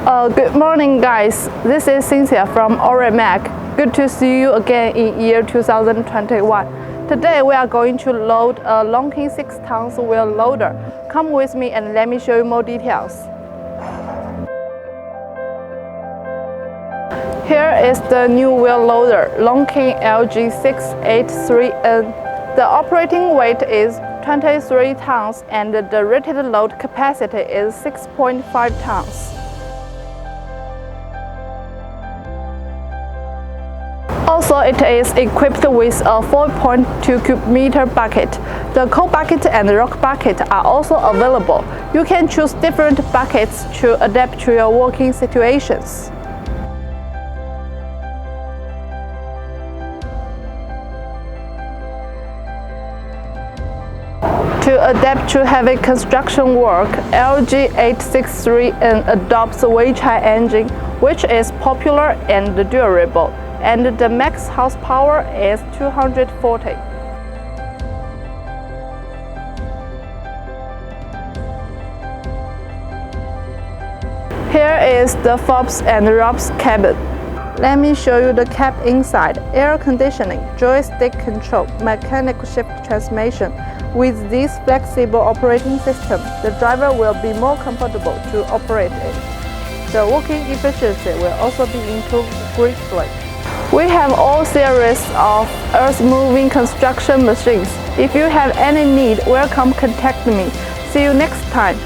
Good morning, guys. This is Cynthia from ORIEMAC. Good to see you again in year 2021. Today we are going to load a LONKING 6-ton wheel loader. Come with me and let me show you more details. Here is the new wheel loader, LONKING LG863N. The operating weight is 23 tons and the rated load capacity is 6.5 tons. Also, it is equipped with a 4.2 cubic meter bucket. The coal bucket and rock bucket are also available. You can choose different buckets to adapt to your working situations. To adapt to heavy construction work, LG863N adopts the WEICHAI engine, which is popular and durable, and the max horsepower is 240. Here is the FOPS ROPS cabin. Let me show you the cab inside. Air conditioning, joystick control, mechanical shift transmission. With this flexible operating system, the driver will be more comfortable to operate it. The working efficiency will also be improved greatly. We have all series of earth-moving construction machines. If you have any need, welcome contact me. See you next time.